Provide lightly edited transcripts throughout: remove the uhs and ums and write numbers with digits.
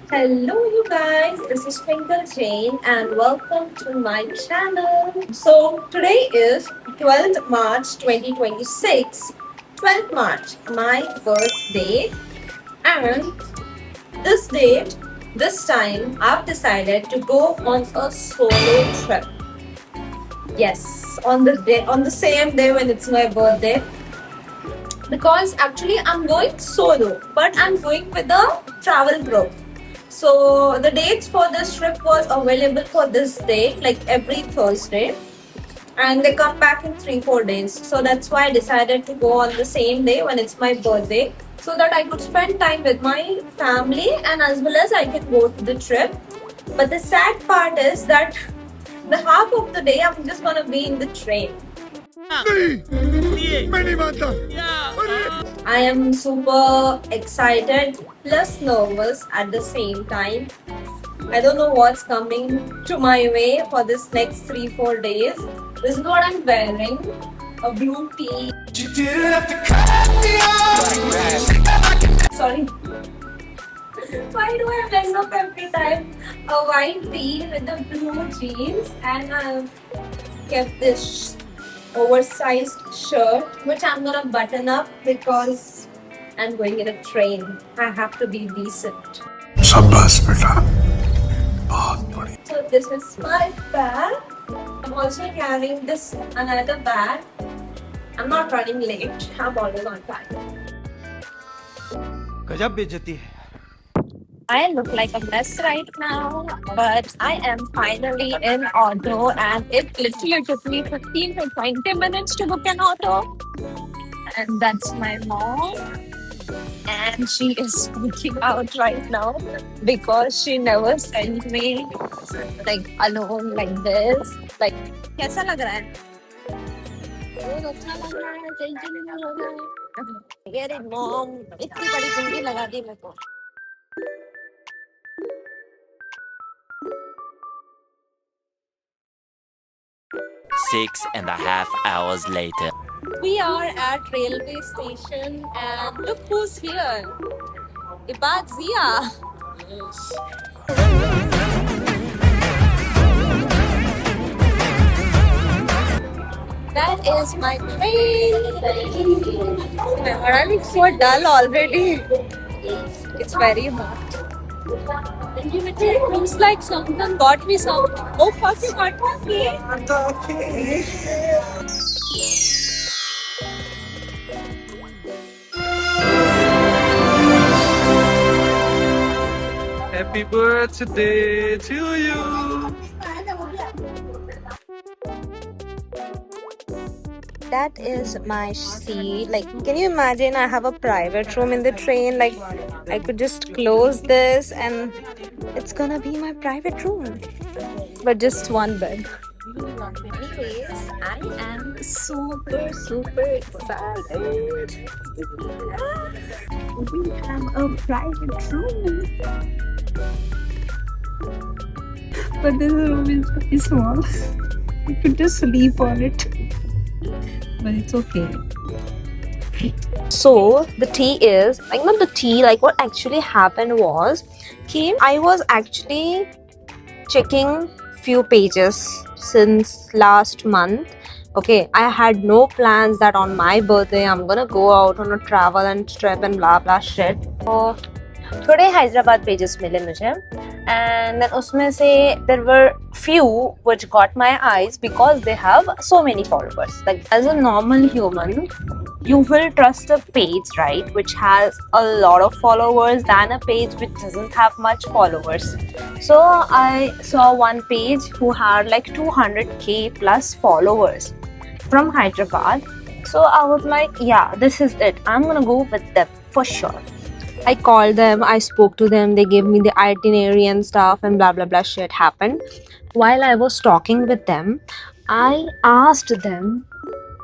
Hello, you guys. This is Twinkle Jane, and welcome to my channel. So, today is 12th March 2026. 12th March, my birthday, and this date, this time, I've decided to go on a solo trip. Yes, on the same day when it's my birthday, because actually I'm going solo, but I'm going with a travel group. So the dates for this trip was available for this date, like every Thursday, and they come back in 3-4 days. So that's why I decided to go on the same day when it's my birthday, so that I could spend time with my family and as well as I can go to the trip. But the sad part is that the half of the day I'm just gonna be in the train. I am super excited plus nervous at the same time. I don't know what's coming to my way for this next 3-4 days. This is what I'm wearing, a blue tee. Sorry. Why do I mess up every time? A white tee with the blue jeans, and I've kept this oversized shirt which I'm gonna button up because I'm going in a train. I have to be decent. शाबाश बेटा बहुत बढ़िया So this is my bag. I'm also carrying this another bag. I'm not running late. I'm always on time. गजब बेइज्जती है I look like a mess right now, but I am finally in auto, and it literally took me 15 to 20 minutes to book an auto. And that's my mom, and she is freaking out right now because she never sent me like alone like this. Like, कैसा लग रहा है? बहुत अच्छा लग रहा है, tension नहीं हो रहा है। अरे मॉम, इतनी बड़ी गुंडी लगा दी मेरे को। 6.5 hours later. We are at railway station, and look who's here. Ibad Zia. That is my train. I'm so dull already. It's very hot. It looks like someone got me some. Oh, fuck, you got me. Happy birthday to you That is my seat. Like, can you imagine? I have a private room in the train. Like, I could just close this and it's gonna be my private room. But just one bed. Anyways, I am super, super excited. We have a private room. But this room is very small. You could just sleep on it. But it's okay. So the tea is like not the tea, like what actually happened was I was actually checking few pages since last month. Okay, I had no plans that on my birthday I'm gonna go out on a travel and trip and blah blah shit. So थोड़े Hyderabad pages मिले मुझे, and then उसमें से there were few which got my eyes because they have so many followers. Like, as a normal human, you will trust a page, right, which has a lot of followers than a page which doesn't have much followers. So I saw one page who had like 200k plus followers from Hyderabad. So I was like, yeah, this is it. I'm gonna go with them for sure. I called them, I spoke to them, they gave me the itinerary and stuff, and blah blah blah shit happened. While I was talking with them, I asked them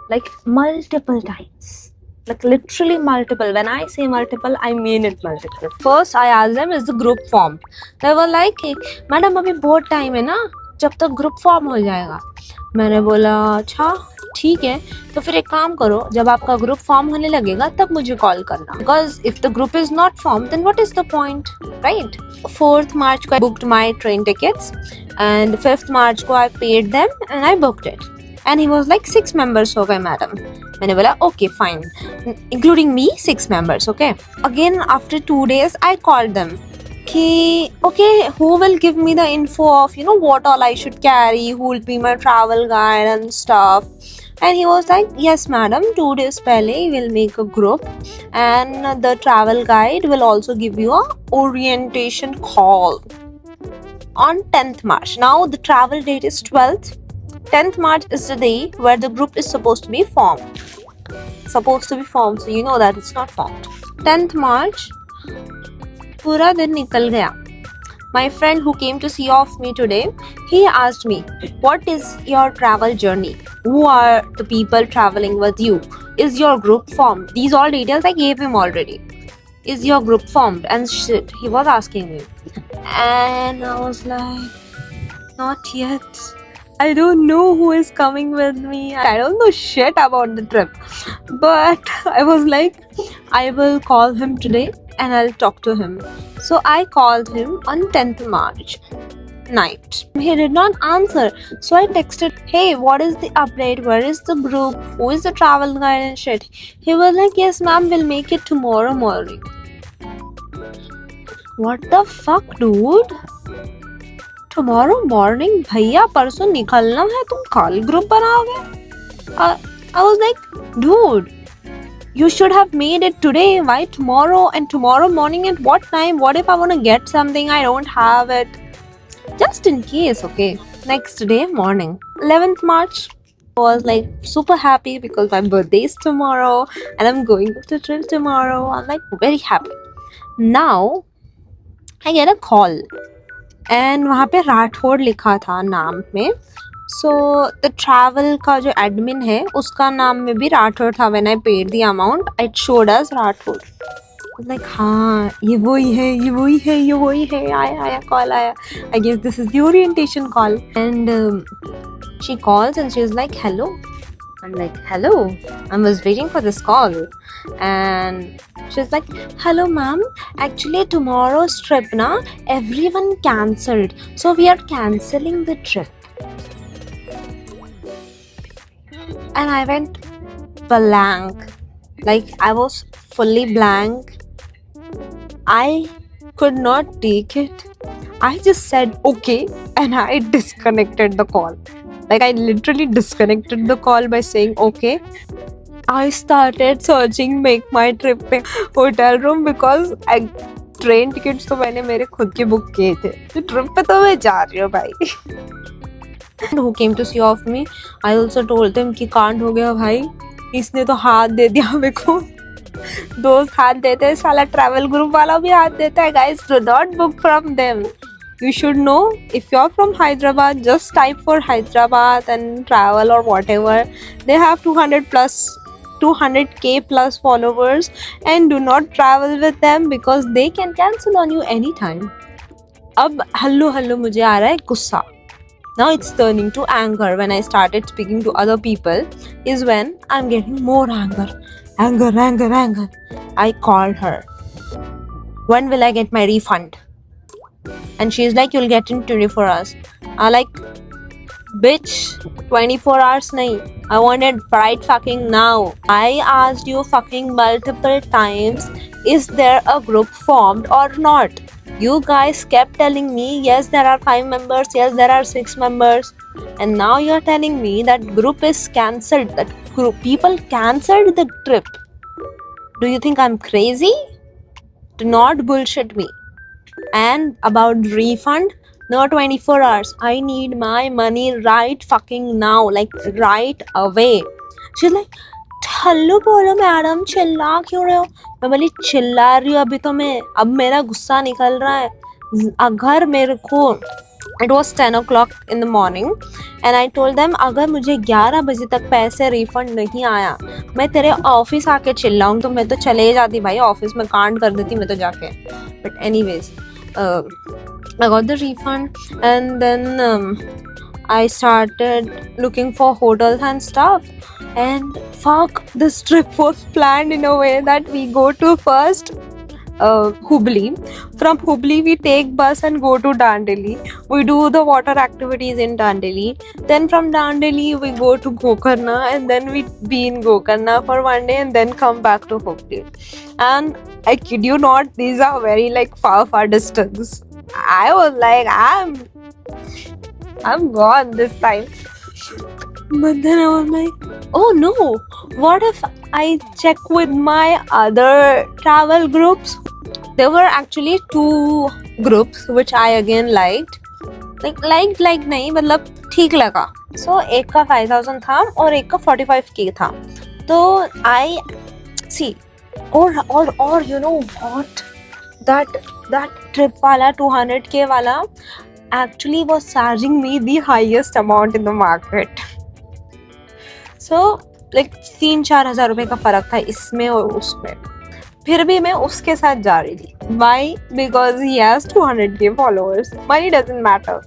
like multiple times. Like literally multiple. When I say multiple, I mean it multiple. First, I asked them, is the group formed? They were like, madam अभी बहुत time है ना, जब तक group form हो जाएगा. मैंने बोला अच्छा, ठीक है, तो फिर एक काम करो, जब आपका ग्रुप फॉर्म होने लगेगा तब मुझे कॉल करना, because if the group is not form then what is the point, right? 4th March को I booked my train tickets and 5th March को I paid them and I booked it and he was like 6 members हो गए madam. मैंने बोला okay fine, including me 6 members, okay. Again after 2 days I called them कि okay, who will give me the info of what all I should carry, who will be my travel guide and stuff, and he was like yes madam, 2 days pehle we'll make a group and the travel guide will also give you a orientation call on 10th March. Now the travel date is 12th. 10th March is the day where the group is supposed to be formed, so you know that it's not formed. 10th March पूरा दिन निकल गया. My friend who came to see off me today, he asked me, what is your travel journey? Who are the people traveling with you? Is your group formed? These all details I gave him already. Is your group formed? And shit, he was asking me. And I was like, not yet. I don't know who is coming with me. I don't know shit about the trip. But I was like, I will call him today and I'll talk to him. So I called him on 10th March night. He did not answer. So I texted, hey, what is the update? Where is the group? Who is the travel guide and shit? He was like, yes ma'am, we'll make it tomorrow morning. What the fuck, dude? Tomorrow morning? भैया परसों निकलना है, तुम कल group बनाओगे? I was like, dude, you should have made it today. Why tomorrow? And tomorrow morning at what time? What if I want to get something, I don't have it? Just in case, okay. Next day morning, 11th March, I was like super happy because my birthday is tomorrow and I'm going to trip tomorrow. I'm like very happy. Now I get a call and वहाँ पे राठौड़ लिखा था नाम में. So the travel का जो admin है उसका नाम में भी राठौड़ था. When I paid the amount, it showed as Rathore. Like हाँ, ये वही है, आया call आया. I guess this is the orientation call. And she calls and she's like, hello. I'm like, hello. I was waiting for this call. And she's like, hello ma'am, actually tomorrow's trip na everyone cancelled, so we are cancelling the trip. And I went blank. Like I was fully blank. I could not take it. I just said okay and I disconnected the call. Like I literally disconnected the call by saying okay. I started searching make my trip पे hotel room because train tickets तो मैंने मेरे खुद के book किए थे. तो trip पे तो मैं जा रही हूँ भाई. Who came to see off me, I also told them कि कांड हो गया भाई. इसने तो हाथ दे दिया मेरे को. दोस्त हाथ देते हैं, साला ट्रैवल ग्रुप वाला भी हाथ देता है. Guys, do not book from them. You should know, if you're from Hyderabad, just type for Hyderabad and travel or whatever. They have 200k plus followers, and do not travel with them because they can cancel on you anytime. अब hello मुझे आ रहा है गुस्सा. Now it's turning to anger. When I started speaking to other people is when I'm getting more anger. I called her. When will I get my refund? And she's like, you'll get in 24 hours. I like, bitch, 24 hours nahi. I want it right fucking now. I asked you fucking multiple times, is there a group formed or not? You guys kept telling me, yes, there are 5 members, yes, there are 6 members. And now you're telling me that group is cancelled, that group people cancelled the trip. Do you think I'm crazy? Do not bullshit me. And about refund, no 24 hours. I need my money right fucking now, like right away. She's like, hello बोलो madam, चिल्ला क्यों रहे हो? मैं बोली चिल्ला रही हूँ अभी तो मैं, अब मेरा गुस्सा निकल रहा है. अगर मेरे को, it was 10 o'clock in the morning and I told them अगर मुझे 11 बजे तक पैसे रिफंड नहीं आया, मैं तेरे ऑफिस आके चिल्लाऊँ. तो मैं तो चले जाती भाई, ऑफिस में कांड कर देती मैं तो जाके. But anyways, I got the refund and then I started looking for hotels and stuff. And fuck, this trip was planned in a way that we go to first Hubli. From Hubli, we take bus and go to Dandeli. We do the water activities in Dandeli. Then from Dandeli, we go to Gokarna, and then we be in Gokarna for one day and then come back to Hubli. And I kid you not, these are very like far distance. I was like, I'm gone this time. But then I was like, oh no, what if I check with my other travel groups? There were actually two groups which I again liked. Like नहीं मतलब ठीक लगा. So एक का 5,000 था और एक का 45k था. तो I see or you know what, that trip wala 200k wala actually was charging me the highest amount in the market. So like 3-4 हजार रुपए का फर्क था इसमें और उसमें. फिर भी मैं उसके साथ जा रही थी. Why? Because he has 200k followers. Money doesn't matter.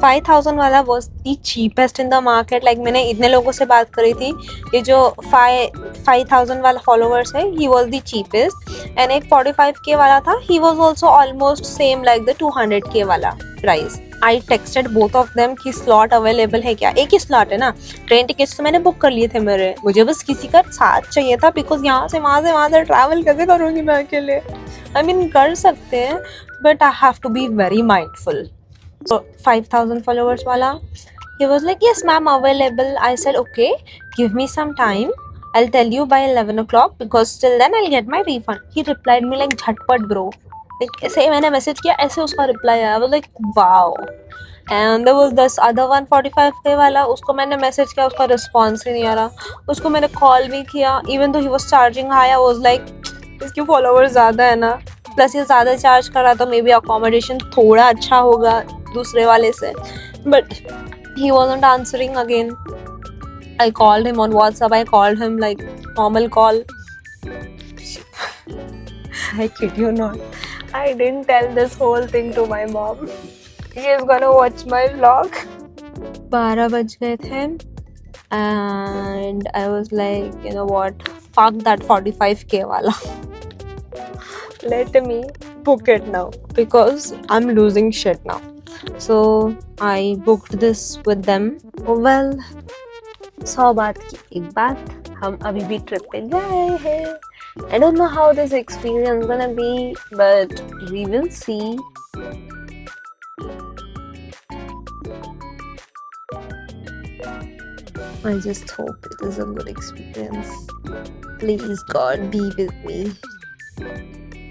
5,000 वाला was the cheapest in the market. Like मैंने इतने लोगों से बात करी थी, ये जो 5,000 वाला followers है, he was the cheapest. And एक 45k वाला था, he was also almost same like the 200k वाला price. I texted both of them कि slot available है क्या. एक ही slot है ना. ट्रेन टिकट्स तो मैंने बुक कर लिए थे मेरे. मुझे बस किसी का साथ चाहिए था because यहाँ से वहाँ ट्रैवल कैसे करूँगी मैं अकेले. I mean कर सकते हैं but I have to be very mindful. So 5,000 followers wala, he was like, yes ma'am, available. I said okay, give me some time, I'll tell you by 11 o'clock because till then I'll get my refund. He replied me like झटपट bro. Like ऐसे मैंने message किया ऐसे उसका reply आया. I was like wow. And there was this other 145k वाला, उसको मैंने मैसेज किया, उसका रिस्पॉन्स ही नहीं आ रहा. उसको मैंने कॉल भी किया, even though he was charging high, I was like इसके फॉलोवर्स ज़्यादा है ना, प्लस ये ज़्यादा चार्ज कर रहा तो मे बी अकोमोडेशन थोड़ा अच्छा होगा दूसरे वाले से. But he wasn't answering again. I called him on WhatsApp. I called him like normal call. I kid you not, I didn't tell this whole thing to my mom. She is gonna watch my vlog. 12 बज गए थे and I was like, you know what, fuck that 45k वाला. Let me book it now because I'm losing shit now. So I booked this with them. Well, 100 बात की एक बात, हम अभी भी ट्रिप पे गए हैं. I don't know how this experience gonna be, but we will see. I just hope it is a good experience. Please God, be with me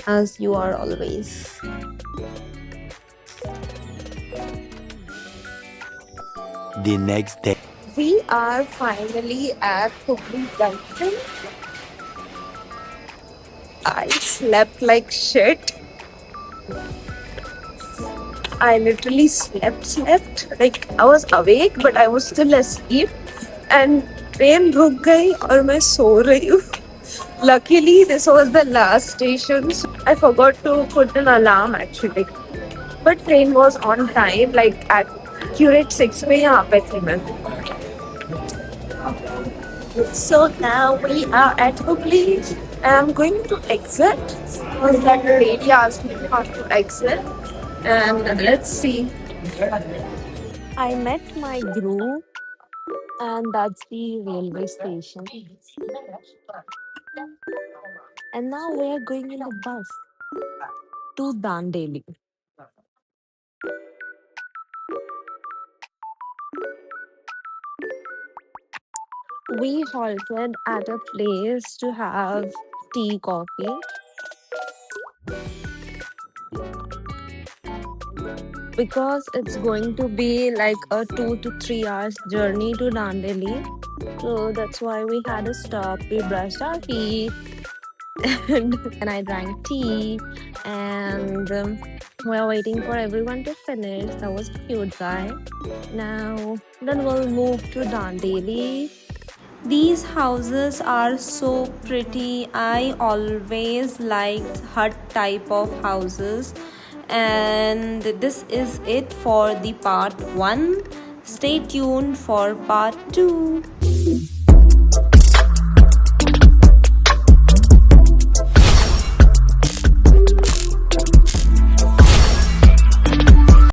as you are always. The next day. We are finally at Hubli Junction. I slept like shit. I literally slept. Like I was awake but I was still asleep. And train रुक गई और मैं सो रही हूँ. Luckily this was the last station. So I forgot to put an alarm actually. But train was on time, like at accurate 6 पे यहाँ पे थी मैं. So now we are at Hubli and I'm going to exit because that lady asked me how to exit, and let's see. I met my group and that's the railway station. And now we are going in the bus to Dandeli. We halted at a place to have tea, coffee. Because it's going to be like a 2 to 3 hours journey to Dandeli. So that's why we had a stop. We brushed our teeth and I drank tea. And we're waiting for everyone to finish. That was a cute guy. Now, then we'll move to Dandeli. These houses are so pretty. I always liked hut type of houses. And this is it for the part 1. Stay tuned for part 2.